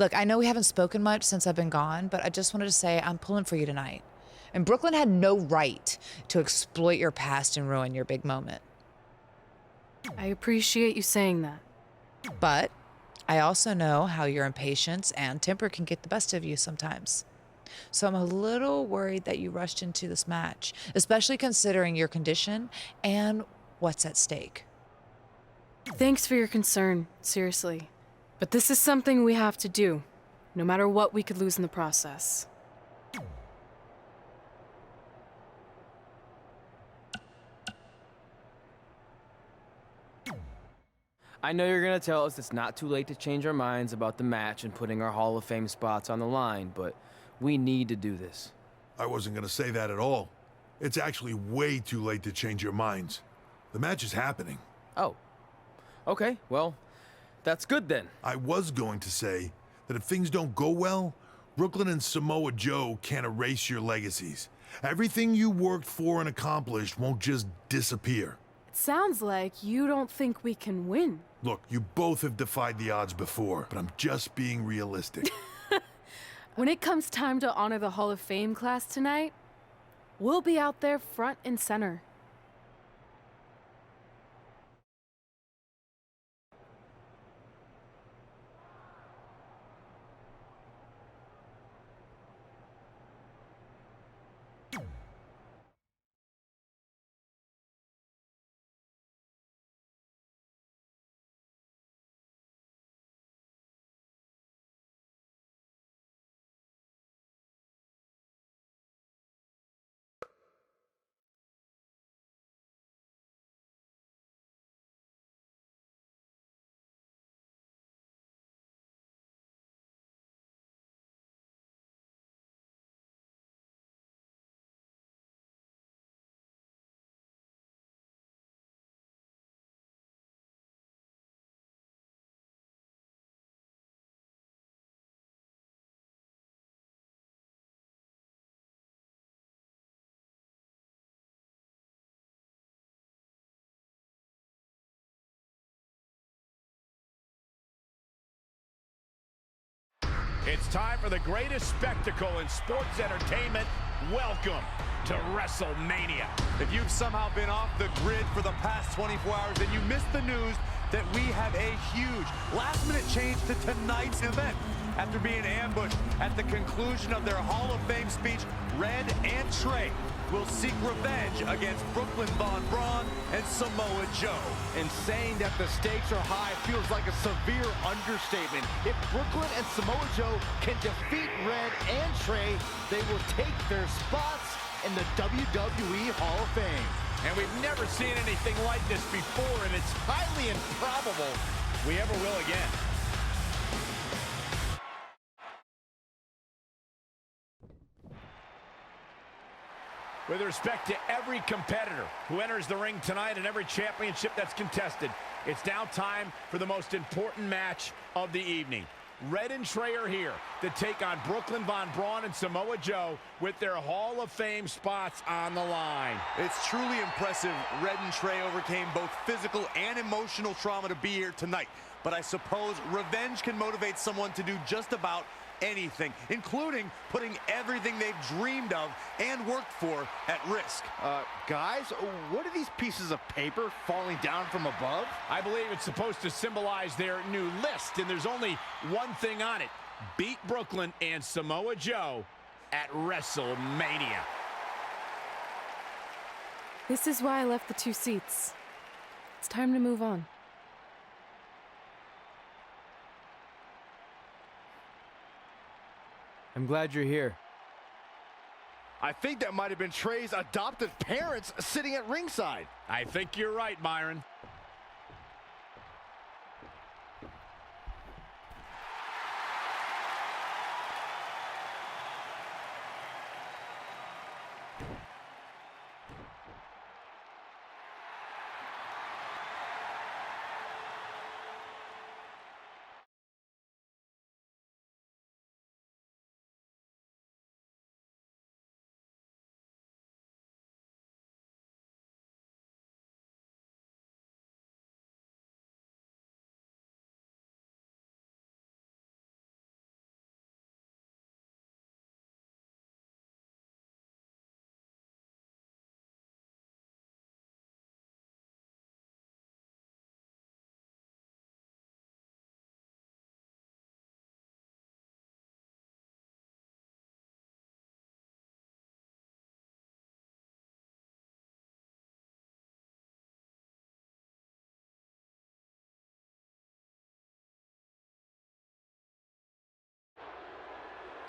Look, I know we haven't spoken much since I've been gone, but I just wanted to say I'm pulling for you tonight. And Brooklyn had no right to exploit your past and ruin your big moment. I appreciate you saying that. But I also know how your impatience and temper can get the best of you sometimes. So I'm a little worried that you rushed into this match, especially considering your condition and what's at stake. Thanks for your concern, seriously. But this is something we have to do, no matter what we could lose in the process. I know you're going to tell us it's not too late to change our minds about the match and putting our Hall of Fame spots on the line, but we need to do this. I wasn't going to say that at all. It's actually way too late to change your minds. The match is happening. Oh. Okay, well, that's good then. I was going to say that if things don't go well, Brooklyn and Samoa Joe can't erase your legacies. Everything you worked for and accomplished won't just disappear. It sounds like you don't think we can win. Look, you both have defied the odds before, but I'm just being realistic. When it comes time to honor the Hall of Fame class tonight, we'll be out there front and center. It's time for the greatest spectacle in sports entertainment. Welcome to WrestleMania. If you've somehow been off the grid for the past 24 hours, then you missed the news that we have a huge last-minute change to tonight's event. After being ambushed at the conclusion of their Hall of Fame speech, Red and Trey will seek revenge against Brooklyn Von Braun and Samoa Joe. And saying that the stakes are high feels like a severe understatement. If Brooklyn and Samoa Joe can defeat Red and Trey, they will take their spots in the WWE Hall of Fame. And we've never seen anything like this before, and it's highly improbable we ever will again. With respect to every competitor who enters the ring tonight and every championship that's contested, it's now time for the most important match of the evening. Red and Trey are here to take on Brooklyn Von Braun and Samoa Joe with their Hall of Fame spots on the line. It's truly impressive Red and Trey overcame both physical and emotional trauma to be here tonight. But I suppose revenge can motivate someone to do just about anything, including putting everything they've dreamed of and worked for at risk. Guys, what are these pieces of paper falling down from above? I believe it's supposed to symbolize their new list, and there's only one thing on it. Beat Brooklyn and Samoa Joe at WrestleMania. This is why I left the 2 seats. It's time to move on. I'm glad you're here. I think that might have been Trey's adoptive parents sitting at ringside. I think you're right, Myron.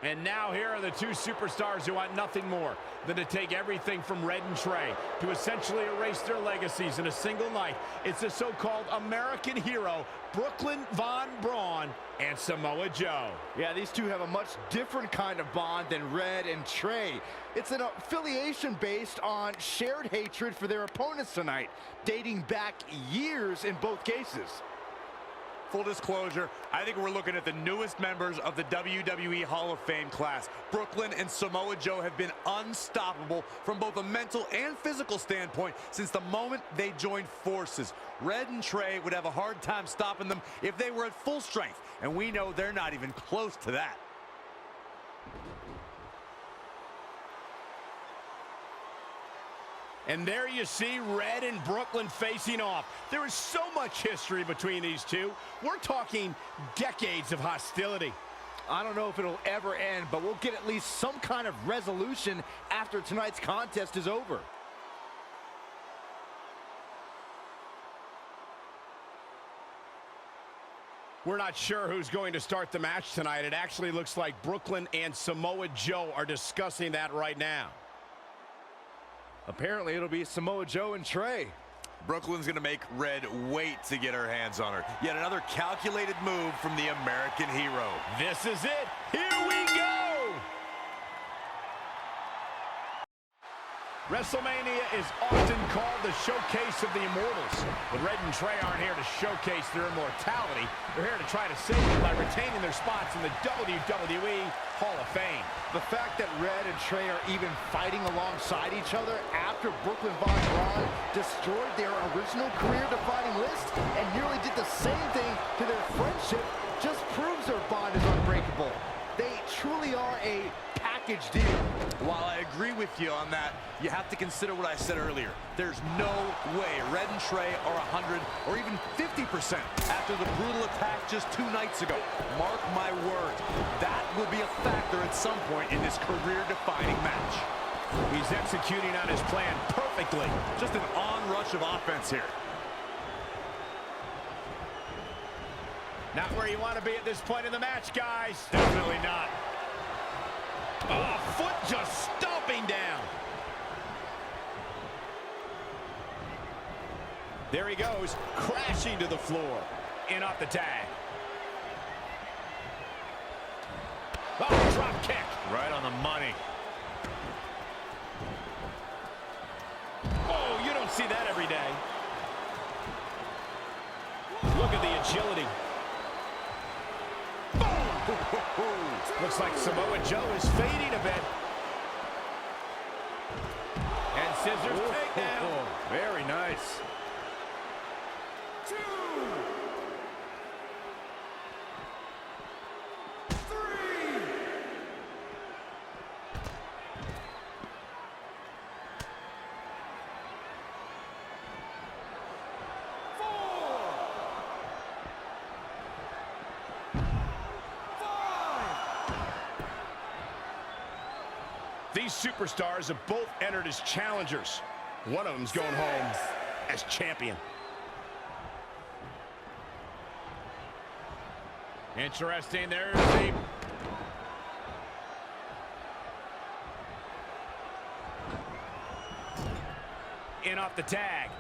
And now here are the two superstars who want nothing more than to take everything from Red and Trey to essentially erase their legacies in a single night. It's the so-called American hero, Brooklyn Von Braun and Samoa Joe. Yeah, these two have a much different kind of bond than Red and Trey. It's an affiliation based on shared hatred for their opponents tonight, dating back years in both cases. Full disclosure, I think we're looking at the newest members of the WWE Hall of Fame class. Brooklyn and Samoa Joe have been unstoppable from both a mental and physical standpoint since the moment they joined forces. Red and Trey would have a hard time stopping them if they were at full strength, and we know they're not even close to that. And there you see Red and Brooklyn facing off. There is so much history between these two. We're talking decades of hostility. I don't know if it'll ever end, but we'll get at least some kind of resolution after tonight's contest is over. We're not sure who's going to start the match tonight. It actually looks like Brooklyn and Samoa Joe are discussing that right now. Apparently, it'll be Samoa Joe and Trey. Brooklyn's gonna make Red wait to get her hands on her. Yet another calculated move from the American hero. This is it. Here we go. WrestleMania is often called the showcase of the immortals. But Red and Trey aren't here to showcase their immortality. They're here to try to save it by retaining their spots in the WWE Hall of Fame. The fact that Red and Trey are even fighting alongside each other after Brooklyn Von Braun destroyed their original career-defining list and nearly did the same thing to their friendship just proves their bond is unbreakable. They truly are a package deal. While I agree with you on that, you have to consider what I said earlier. There's no way Red and Trey are 100 or even 50% after the brutal attack just 2 nights ago. Mark my word, that will be a factor at some point in this career-defining match. He's executing on his plan perfectly. Just an onrush of offense here. Not where you want to be at this point in the match, guys. Definitely not. Oh, foot just stomping down. There he goes, crashing to the floor. In off the tag. Oh, drop kick. Right on the money. Oh, you don't see that every day. Look at the agility. Looks like Samoa Joe is fading a bit. And scissors takedown. Very nice. 2, 3. These superstars have both entered as challengers. One of them's going home as champion. Interesting. There's the... In off the tag.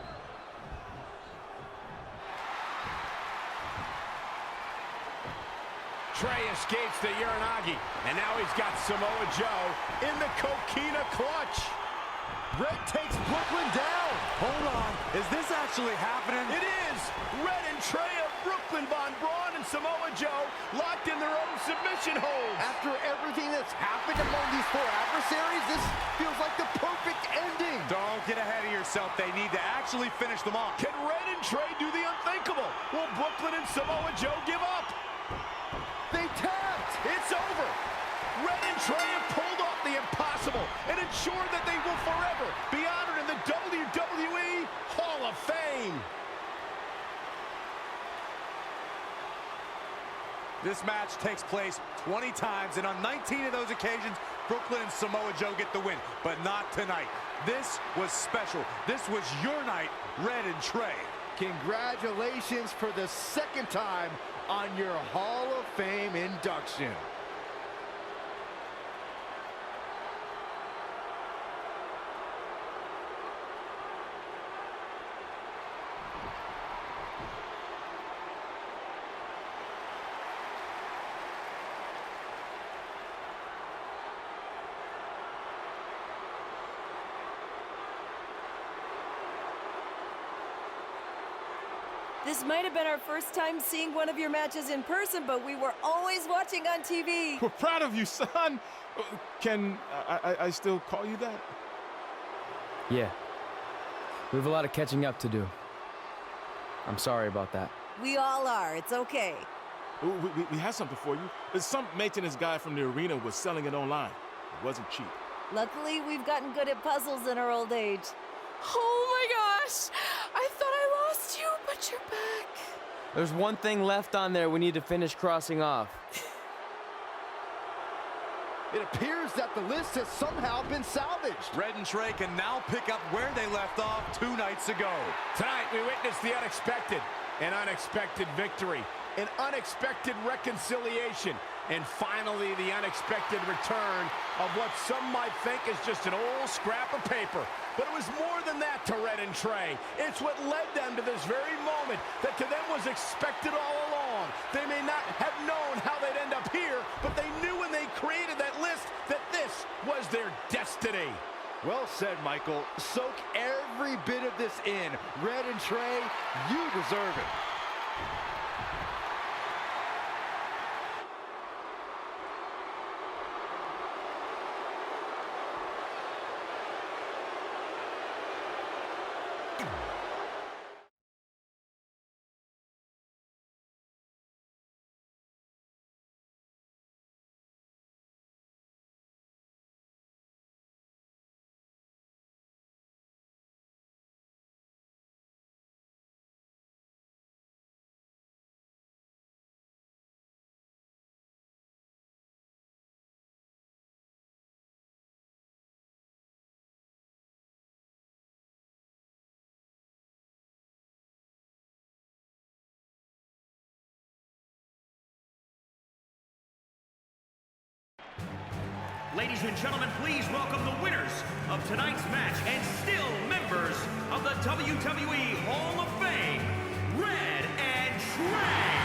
Trey escapes the Uranagi, and now he's got Samoa Joe in the Coquina clutch. Red takes Brooklyn down. Hold on. Is this actually happening? It is. Red and Trey of Brooklyn Von Braun and Samoa Joe locked in their own submission holds. After everything that's happened among these 4 adversaries, this feels like the perfect ending. Don't get ahead of yourself. They need to actually finish them off. Can Red and Trey do the unthinkable? Will Brooklyn and Samoa Joe give up? They tapped. It's over. Red and Trey have pulled off the impossible and ensured that they will forever be honored in the WWE Hall of Fame. This match takes place 20 times, and on 19 of those occasions, Brooklyn and Samoa Joe get the win, but not tonight. This was special. This was your night, Red and Trey. Congratulations for the 2nd time on your Hall of Fame induction. This might have been our first time seeing one of your matches in person, but we were always watching on TV. We're proud of you, son. Can I still call you that? Yeah. We have a lot of catching up to do. I'm sorry about that. We all are. It's okay. We have something for you. Some maintenance guy from the arena was selling it online. It wasn't cheap. Luckily, we've gotten good at puzzles in our old age. Oh my gosh! I thought I lost you, but you're back. There's one thing left on there we need to finish crossing off. It appears that the list has somehow been salvaged. Red and Trey can now pick up where they left off 2 nights ago. Tonight, we witnessed the unexpected, an unexpected victory, an unexpected reconciliation, and finally the unexpected return of what some might think is just an old scrap of paper. But it was more than that to Red and Trey. It's what led them to this very moment that to them was expected all along. They may not have known how they'd end up here, but they knew when they created that list that this was their destiny. Well said, Michael. Soak every bit of this in. Red and Trey, you deserve it. Ladies and gentlemen, please welcome the winners of tonight's match and still members of the WWE Hall of Fame, Red and Trey.